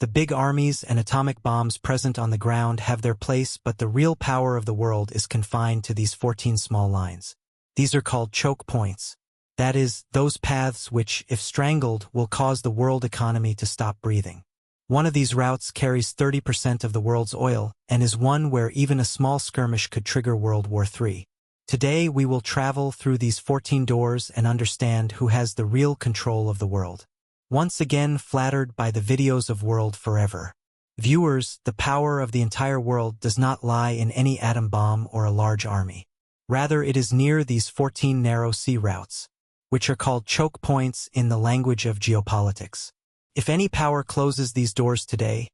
The big armies and atomic bombs present on the ground have their place, but the real power of the world is confined to these 14 small lines. These are called choke points. That is, those paths which, if strangled, will cause the world economy to stop breathing. One of these routes carries 30% of the world's oil and is one where even a small skirmish could trigger World War III. Today we will travel through these 14 doors and understand who has the real control of the world. Once again flattered by the videos of World Forever. Viewers, the power of the entire world does not lie in any atom bomb or a large army. Rather, it is near these 14 narrow sea routes, which are called choke points in the language of geopolitics. If any power closes these doors today,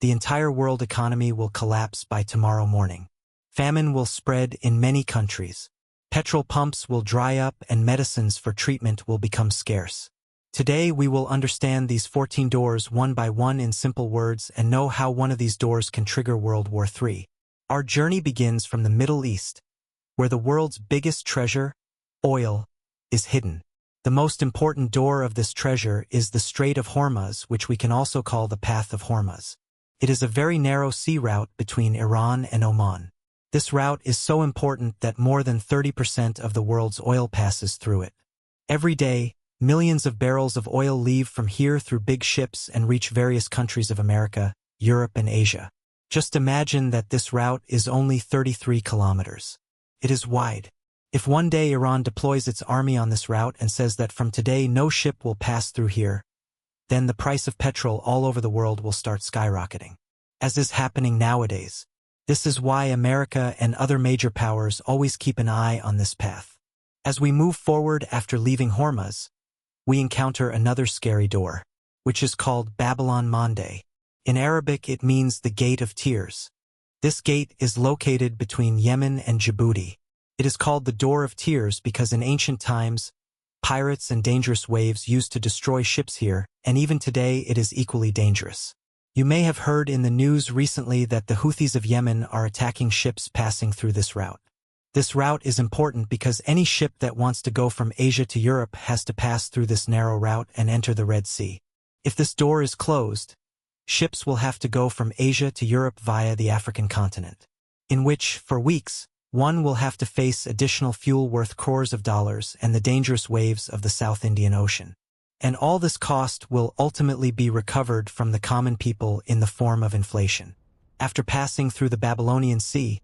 the entire world economy will collapse by tomorrow morning. Famine will spread in many countries. Petrol pumps will dry up and medicines for treatment will become scarce. Today we will understand these 14 doors one by one in simple words and know how one of these doors can trigger World War III. Our journey begins from the Middle East, where the world's biggest treasure, oil, is hidden. The most important door of this treasure is the Strait of Hormuz, which we can also call the Path of Hormuz. It is a very narrow sea route between Iran and Oman. This route is so important that more than 30% of the world's oil passes through it. Every day, millions of barrels of oil leave from here through big ships and reach various countries of America, Europe, and Asia. Just imagine that this route is only 33 kilometers. It is wide. If one day Iran deploys its army on this route and says that from today no ship will pass through here, then the price of petrol all over the world will start skyrocketing, as is happening nowadays. This is why America and other major powers always keep an eye on this path. As we move forward after leaving Hormuz, we encounter another scary door, which is called Bab-el-Mandeb. In Arabic it means the Gate of Tears. This gate is located between Yemen and Djibouti. It is called the Door of Tears because in ancient times, pirates and dangerous waves used to destroy ships here, and even today it is equally dangerous. You may have heard in the news recently that the Houthis of Yemen are attacking ships passing through this route. This route is important because any ship that wants to go from Asia to Europe has to pass through this narrow route and enter the Red Sea. If this door is closed, ships will have to go from Asia to Europe via the African continent, in which, for weeks, one will have to face additional fuel worth crores of dollars and the dangerous waves of the South Indian Ocean. And all this cost will ultimately be recovered from the common people in the form of inflation. After passing through the Babylonian Sea,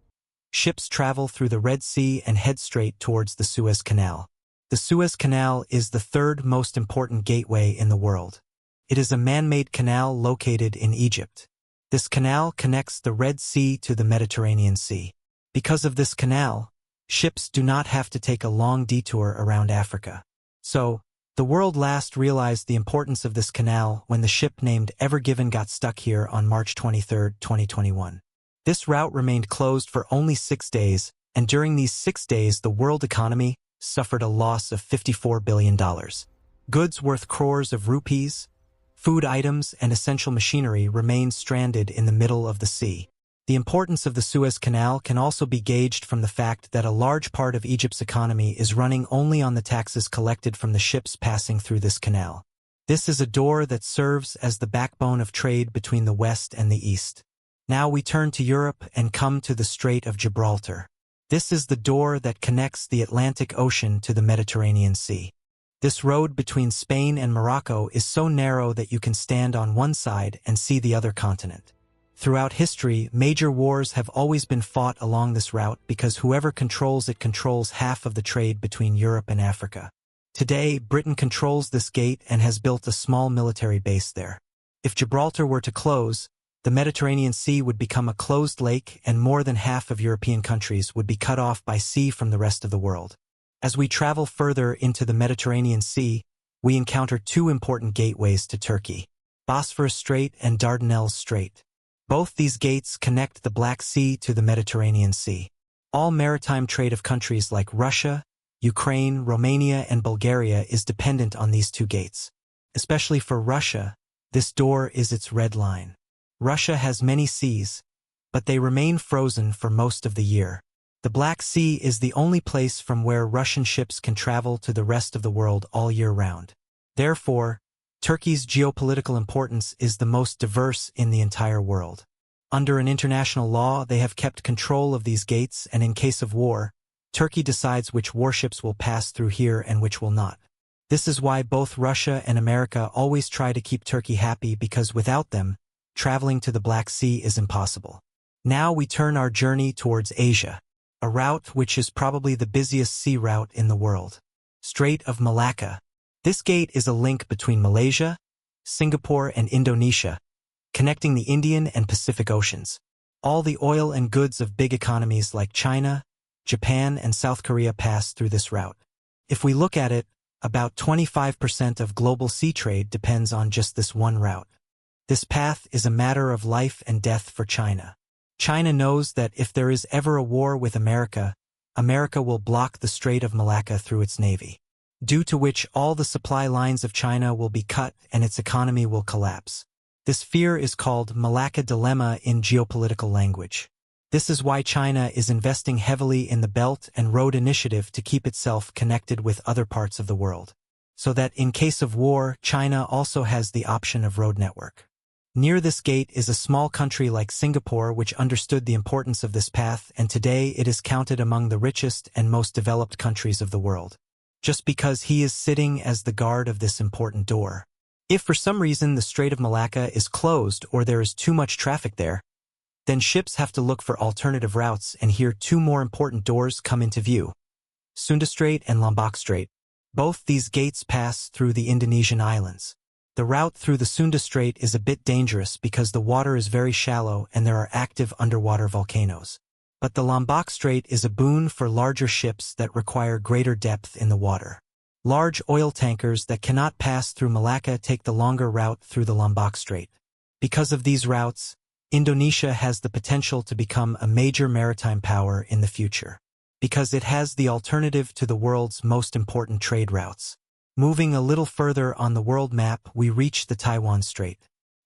ships travel through the Red Sea and head straight towards the Suez Canal. The Suez Canal is the third most important gateway in the world. It is a man-made canal located in Egypt. This canal connects the Red Sea to the Mediterranean Sea. Because of this canal, ships do not have to take a long detour around Africa. So, the world last realized the importance of this canal when the ship named Ever Given got stuck here on March 23, 2021. This route remained closed for only 6 days, and during these 6 days the world economy suffered a loss of $54 billion. Goods worth crores of rupees, food items, and essential machinery remained stranded in the middle of the sea. The importance of the Suez Canal can also be gauged from the fact that a large part of Egypt's economy is running only on the taxes collected from the ships passing through this canal. This is a door that serves as the backbone of trade between the West and the East. Now we turn to Europe and come to the Strait of Gibraltar. This is the door that connects the Atlantic Ocean to the Mediterranean Sea. This road between Spain and Morocco is so narrow that you can stand on one side and see the other continent. Throughout history, major wars have always been fought along this route because whoever controls it controls half of the trade between Europe and Africa. Today, Britain controls this gate and has built a small military base there. If Gibraltar were to close, the Mediterranean Sea would become a closed lake and more than half of European countries would be cut off by sea from the rest of the world. As we travel further into the Mediterranean Sea, we encounter two important gateways to Turkey, Bosphorus Strait and Dardanelles Strait. Both these gates connect the Black Sea to the Mediterranean Sea. All maritime trade of countries like Russia, Ukraine, Romania, and Bulgaria is dependent on these two gates. Especially for Russia, this door is its red line. Russia has many seas, but they remain frozen for most of the year. The Black Sea is the only place from where Russian ships can travel to the rest of the world all year round. Therefore, Turkey's geopolitical importance is the most diverse in the entire world. Under an international law, they have kept control of these gates, and in case of war, Turkey decides which warships will pass through here and which will not. This is why both Russia and America always try to keep Turkey happy, because without them, traveling to the Black Sea is impossible. Now we turn our journey towards Asia, a route which is probably the busiest sea route in the world. Strait of Malacca. This gate is a link between Malaysia, Singapore, and Indonesia, connecting the Indian and Pacific Oceans. All the oil and goods of big economies like China, Japan, and South Korea pass through this route. If we look at it, about 25% of global sea trade depends on just this one route. This path is a matter of life and death for China. China knows that if there is ever a war with America, America will block the Strait of Malacca through its navy, due to which all the supply lines of China will be cut and its economy will collapse. This fear is called Malacca Dilemma in geopolitical language. This is why China is investing heavily in the Belt and Road Initiative to keep itself connected with other parts of the world, so that in case of war, China also has the option of road network. Near this gate is a small country like Singapore, which understood the importance of this path, and today it is counted among the richest and most developed countries of the world, just because he is sitting as the guard of this important door. If for some reason the Strait of Malacca is closed or there is too much traffic there, then ships have to look for alternative routes, and here two more important doors come into view: Sunda Strait and Lombok Strait. Both these gates pass through the Indonesian islands. The route through the Sunda Strait is a bit dangerous because the water is very shallow and there are active underwater volcanoes. But the Lombok Strait is a boon for larger ships that require greater depth in the water. Large oil tankers that cannot pass through Malacca take the longer route through the Lombok Strait. Because of these routes, Indonesia has the potential to become a major maritime power in the future, because it has the alternative to the world's most important trade routes. Moving a little further on the world map, we reach the Taiwan Strait.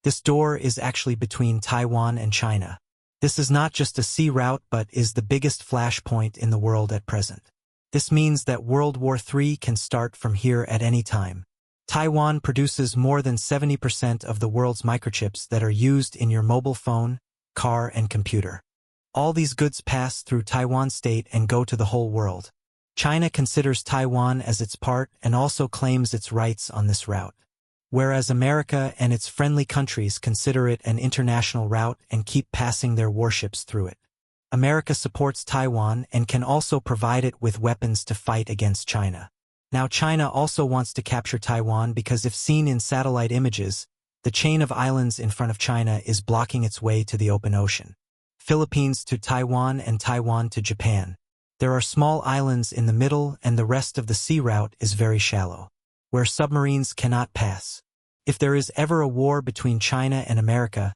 This door is actually between Taiwan and China. This is not just a sea route but is the biggest flashpoint in the world at present. This means that World War III can start from here at any time. Taiwan produces more than 70% of the world's microchips that are used in your mobile phone, car, and computer. All these goods pass through Taiwan State and go to the whole world. China considers Taiwan as its part and also claims its rights on this route, whereas America and its friendly countries consider it an international route and keep passing their warships through it. America supports Taiwan and can also provide it with weapons to fight against China. Now China also wants to capture Taiwan because if seen in satellite images, the chain of islands in front of China is blocking its way to the open ocean. Philippines to Taiwan and Taiwan to Japan. There are small islands in the middle and the rest of the sea route is very shallow, where submarines cannot pass. If there is ever a war between China and America,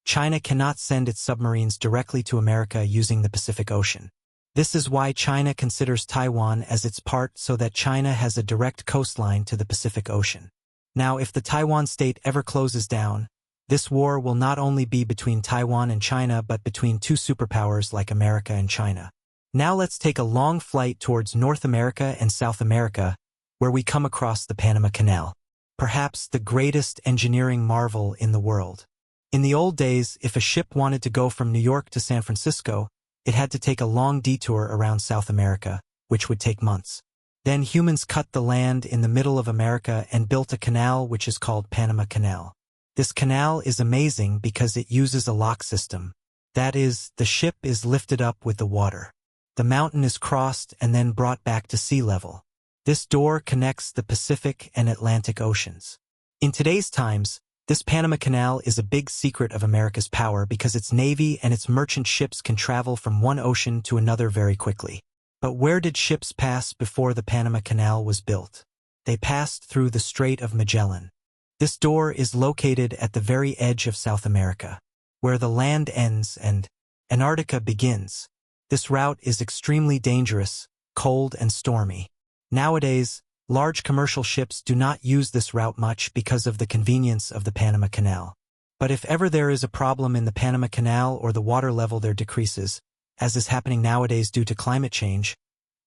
China cannot send its submarines directly to America using the Pacific Ocean. This is why China considers Taiwan as its part, so that China has a direct coastline to the Pacific Ocean. Now, if the Taiwan State ever closes down, this war will not only be between Taiwan and China but between two superpowers like America and China. Now let's take a long flight towards North America and South America, where we come across the Panama Canal, perhaps the greatest engineering marvel in the world. In the old days, if a ship wanted to go from New York to San Francisco, it had to take a long detour around South America, which would take months. Then humans cut the land in the middle of America and built a canal which is called Panama Canal. This canal is amazing because it uses a lock system. That is, the ship is lifted up with the water. The mountain is crossed and then brought back to sea level. This door connects the Pacific and Atlantic Oceans. In today's times, this Panama Canal is a big secret of America's power because its navy and its merchant ships can travel from one ocean to another very quickly. But where did ships pass before the Panama Canal was built? They passed through the Strait of Magellan. This door is located at the very edge of South America, where the land ends and Antarctica begins. This route is extremely dangerous, cold, and stormy. Nowadays, large commercial ships do not use this route much because of the convenience of the Panama Canal. But if ever there is a problem in the Panama Canal or the water level there decreases, as is happening nowadays due to climate change,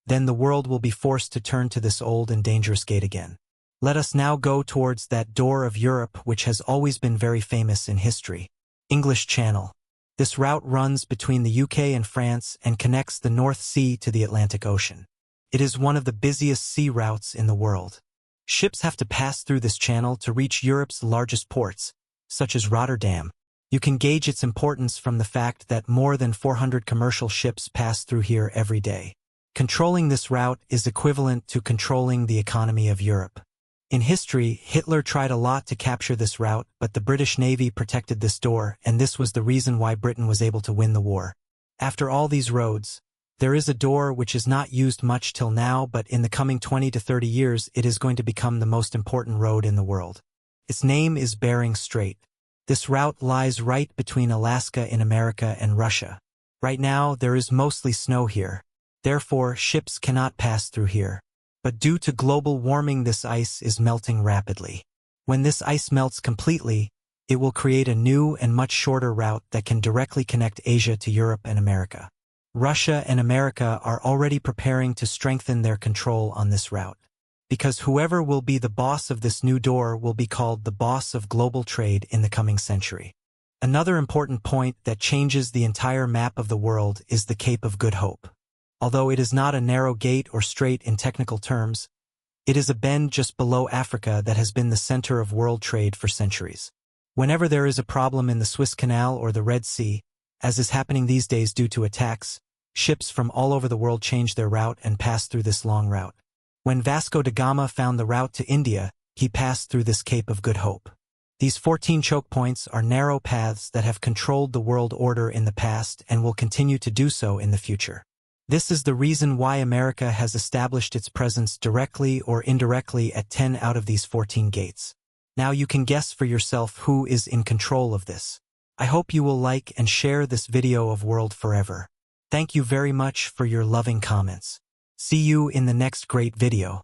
then the world will be forced to turn to this old and dangerous gate again. Let us now go towards that door of Europe which has always been very famous in history. English Channel. This route runs between the UK and France and connects the North Sea to the Atlantic Ocean. It is one of the busiest sea routes in the world. Ships have to pass through this channel to reach Europe's largest ports, such as Rotterdam. You can gauge its importance from the fact that more than 400 commercial ships pass through here every day. Controlling this route is equivalent to controlling the economy of Europe. In history, Hitler tried a lot to capture this route, but the British Navy protected this door, and this was the reason why Britain was able to win the war. After all these roads, there is a door which is not used much till now, but in the coming 20 to 30 years it is going to become the most important road in the world. Its name is Bering Strait. This route lies right between Alaska in America and Russia. Right now there is mostly snow here. Therefore, ships cannot pass through here. But due to global warming, this ice is melting rapidly. When this ice melts completely, it will create a new and much shorter route that can directly connect Asia to Europe and America. Russia and America are already preparing to strengthen their control on this route, because whoever will be the boss of this new door will be called the boss of global trade in the coming century. Another important point that changes the entire map of the world is the Cape of Good Hope. Although it is not a narrow gate or strait in technical terms, it is a bend just below Africa that has been the center of world trade for centuries. Whenever there is a problem in the Suez Canal or the Red Sea, as is happening these days due to attacks, ships from all over the world change their route and pass through this long route. When Vasco da Gama found the route to India, he passed through this Cape of Good Hope. These 14 choke points are narrow paths that have controlled the world order in the past and will continue to do so in the future. This is the reason why America has established its presence directly or indirectly at 10 out of these 14 gates. Now you can guess for yourself who is in control of this. I hope you will like and share this video of World Forever. Thank you very much for your loving comments. See you in the next great video.